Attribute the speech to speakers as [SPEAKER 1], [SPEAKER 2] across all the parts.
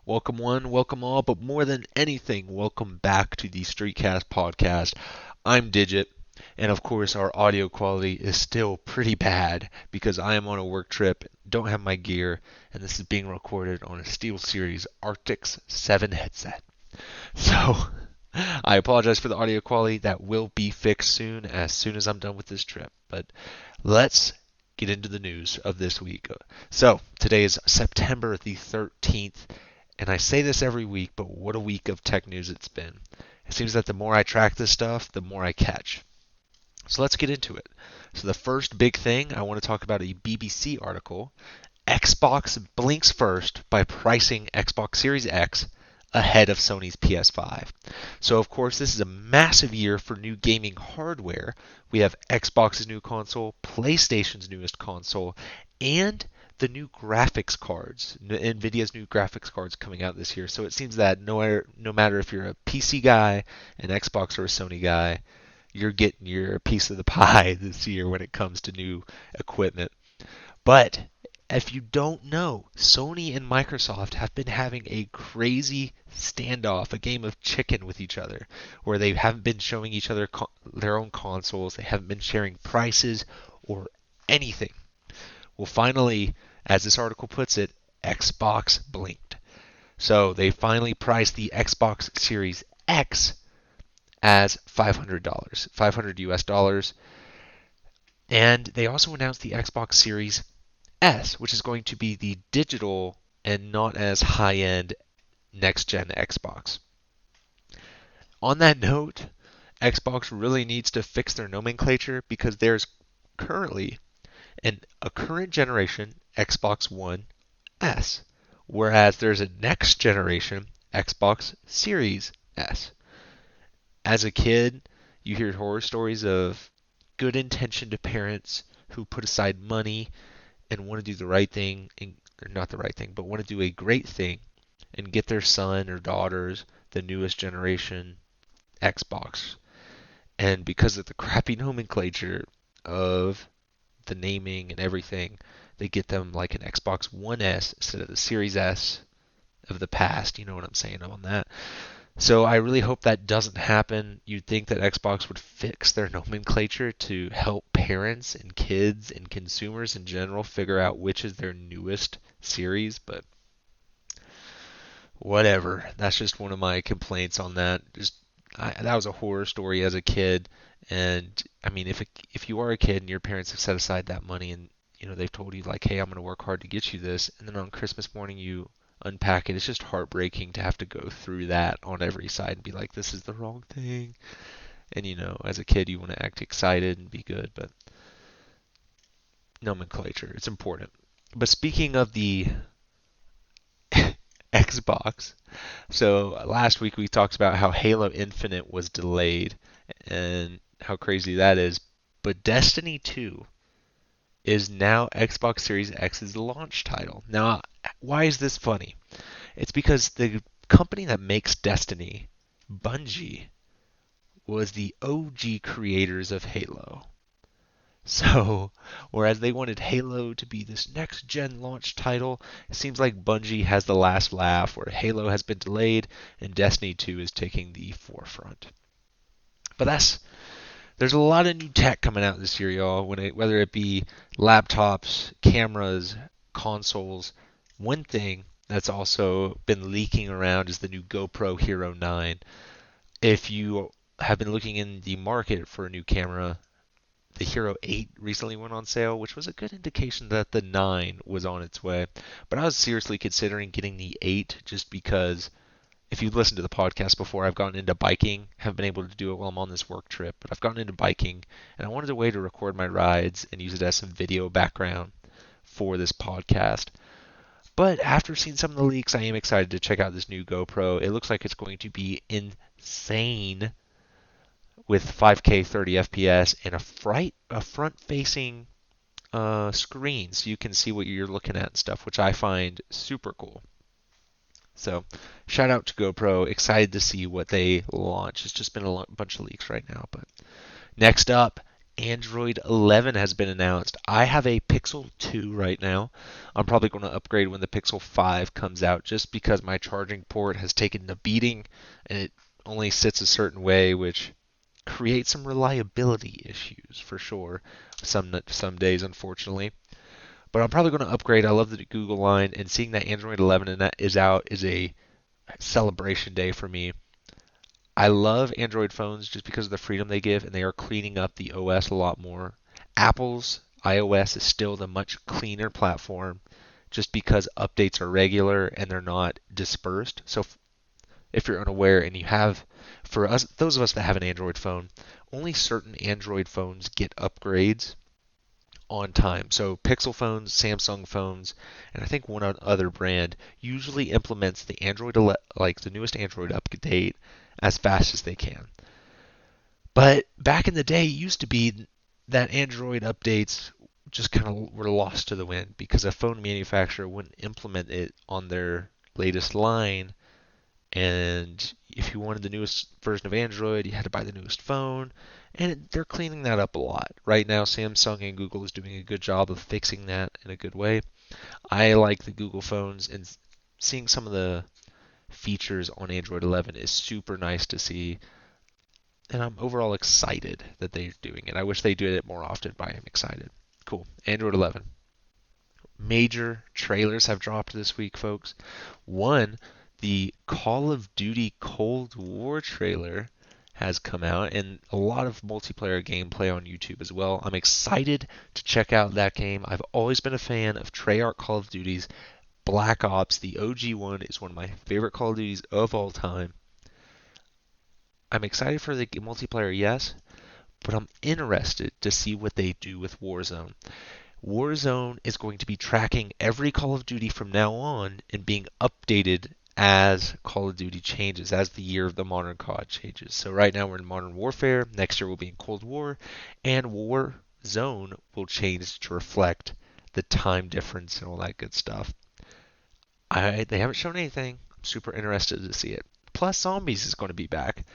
[SPEAKER 1] Welcome one, welcome all, but more than anything, welcome back to the Streetcast podcast. I'm Digit, and of course, our audio quality is still pretty bad because I am on a work trip, don't have my gear, and this is being recorded on a SteelSeries Arctis 7 headset. So, I apologize for the audio quality. That will be fixed soon as I'm done with this trip. But let's get into the news of this week. So, today is September the 13th, and I say this every week, but what a week of tech news it's been. It seems that the more I track this stuff, the more I catch. So let's get into it. So the first big thing I want to talk about a BBC article. Xbox blinks first by pricing Xbox Series X ahead of Sony's PS5. So of course this is a massive year for new gaming hardware. We have Xbox's new console, PlayStation's newest console, and the new graphics cards, Nvidia's new graphics cards coming out this year. So it seems that no matter if you're a PC guy, an Xbox or a Sony guy, you're getting your piece of the pie this year when it comes to new equipment. But if you don't know, Sony and Microsoft have been having a crazy standoff, a game of chicken with each other, where they haven't been showing each other their own consoles, they haven't been sharing prices or anything. Well, finally, as this article puts it, Xbox blinked. So they finally priced the Xbox Series X as $500, 500 US dollars. And they also announced the Xbox Series S, which is going to be the digital and not as high end next gen Xbox. On that note, Xbox really needs to fix their nomenclature because there's currently a current generation Xbox One S, whereas there's a next generation Xbox Series S. As a kid, you hear horror stories of good intentioned parents who put aside money and want to do the right thing, or not the right thing, but want to do a great thing and get their son or daughters the newest generation Xbox. And because of the crappy nomenclature of the naming and everything, they get them like an Xbox One S instead of the Series S of the past. You know what I'm saying on that. So I really hope that doesn't happen. You'd think that Xbox would fix their nomenclature to help parents and kids and consumers in general figure out which is their newest series, but whatever. That's just one of my complaints on that. That was a horror story as a kid, and I mean, if you are a kid and your parents have set aside that money and they've told you like, hey, I'm gonna work hard to get you this, and then on Christmas morning you unpack it, it's just heartbreaking to have to go through that on every side and be like, this is the wrong thing. And as a kid, you want to act excited and be good, but nomenclature, it's important. But speaking of the Xbox, so last week we talked about how Halo Infinite was delayed and how crazy that is. But Destiny 2 is now Xbox Series X's launch title. Now, why is this funny? It's because the company that makes Destiny, Bungie, was the OG creators of Halo. So, whereas they wanted Halo to be this next gen launch title, it seems like Bungie has the last laugh where Halo has been delayed and Destiny 2 is taking the forefront. But there's a lot of new tech coming out this year, y'all, whether it be laptops, cameras, consoles. One thing that's also been leaking around is the new GoPro Hero 9. If you have been looking in the market for a new camera, the Hero 8 recently went on sale, which was a good indication that the 9 was on its way. But I was seriously considering getting the 8 just because if you've listened to the podcast before, I've gotten into biking, haven't been able to do it while I'm on this work trip, but I've gotten into biking and I wanted a way to record my rides and use it as some video background for this podcast. But after seeing some of the leaks, I am excited to check out this new GoPro. It looks like it's going to be insane with 5K 30 FPS and a front-facing screen so you can see what you're looking at and stuff, which I find super cool. So, shout out to GoPro. Excited to see what they launch. It's just been a bunch of leaks right now. But next up, Android 11 has been announced. I have a Pixel 2 right now. I'm probably going to upgrade when the Pixel 5 comes out just because my charging port has taken a beating and it only sits a certain way, which creates some reliability issues for sure. Some days, unfortunately. But I'm probably going to upgrade. I love the Google line, and seeing that Android 11 is out is a celebration day for me. I love Android phones just because of the freedom they give, and they are cleaning up the OS a lot more. Apple's iOS is still the much cleaner platform just because updates are regular and they're not dispersed. So if you're unaware and you have, for us, those of us that have an Android phone, only certain Android phones get upgrades on time. So Pixel phones, Samsung phones, and I think one other brand usually implements the like the newest Android update as fast as they can. But back in the day, it used to be that Android updates just kind of were lost to the wind because a phone manufacturer wouldn't implement it on their latest line. And if you wanted the newest version of Android, you had to buy the newest phone. And they're cleaning that up a lot. Right now, Samsung and Google is doing a good job of fixing that in a good way. I like the Google phones, and seeing some of the features on Android 11 is super nice to see. And I'm overall excited that they're doing it. I wish they did it more often, but I am excited. Cool. Android 11. Major trailers have dropped this week, folks. One, the Call of Duty Cold War trailer has come out, and a lot of multiplayer gameplay on YouTube as well. I'm excited to check out that game. I've always been a fan of Treyarch Call of Duties. Black Ops, the OG one, is one of my favorite Call of Duties of all time. I'm excited for the multiplayer, yes, but I'm interested to see what they do with Warzone. Warzone is going to be tracking every Call of Duty from now on and being updated as Call of Duty changes, as the year of the modern COD changes. So right now we're in Modern Warfare, next year we'll be in Cold War, and Warzone will change to reflect the time difference and all that good stuff. They haven't shown anything. I'm super interested to see it. Plus, zombies is going to be back.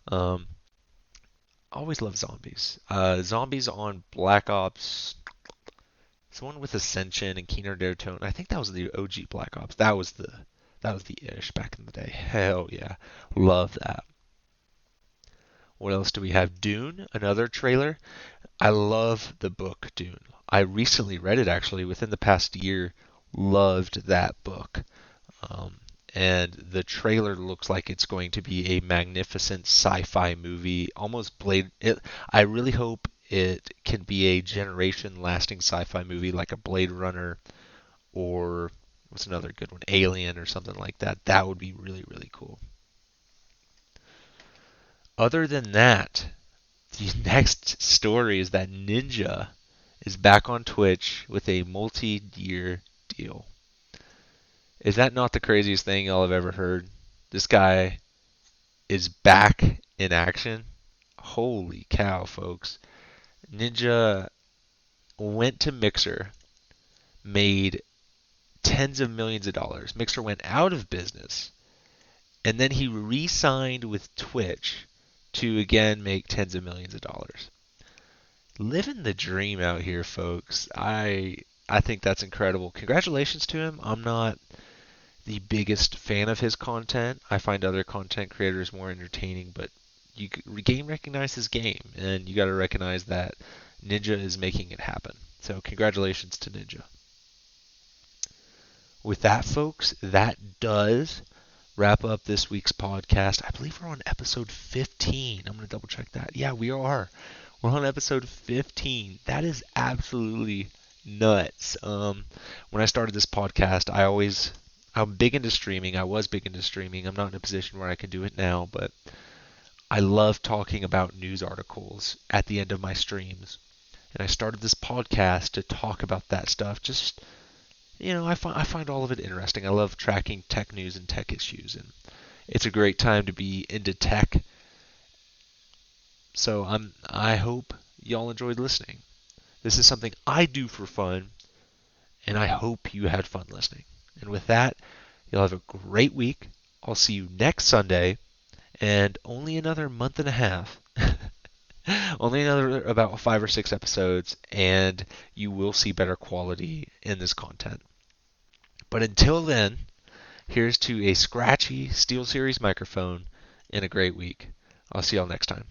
[SPEAKER 1] Um, always love zombies. Zombies on Black Ops. Someone with Ascension and Keener Tone. I think that was the OG Black Ops. That was the ish back in the day. Hell yeah, love that. What else do we have? Dune, another trailer. I love the book Dune. I recently read it actually within the past year. Loved that book. Um, and the trailer looks like it's going to be a magnificent sci-fi movie, almost Blade. I really hope it can be a generation-lasting sci-fi movie like a Blade Runner or what's another good one, Alien or something like that. That would be really, really cool. Other than that, the next story is that Ninja is back on Twitch with a multi-year deal. Is that not the craziest thing y'all have ever heard? This guy is back in action. Holy cow, folks. Ninja went to Mixer, made tens of millions of dollars. Mixer went out of business, and then he re signed with Twitch to again make tens of millions of dollars. Living the dream out here, folks. I think that's incredible. Congratulations to him. I'm not the biggest fan of his content. I find other content creators more entertaining, but game recognizes game, and you got to recognize that Ninja is making it happen. So congratulations to Ninja. With that, folks, that does wrap up this week's podcast. I believe we're on episode 15. I'm going to double check that. Yeah, we are. We're on episode 15. That is absolutely nuts. When I started this podcast, I'm big into streaming. I was big into streaming. I'm not in a position where I can do it now, but I love talking about news articles at the end of my streams. And I started this podcast to talk about that stuff. Just, I find all of it interesting. I love tracking tech news and tech issues, and it's a great time to be into tech. So I hope y'all enjoyed listening. This is something I do for fun, and I hope you had fun listening. And with that, you'll have a great week. I'll see you next Sunday, and only another month and a half Only another about 5 or 6 episodes, and you will see better quality in this content. But until then, here's to a scratchy SteelSeries microphone and a great week. I'll see y'all next time.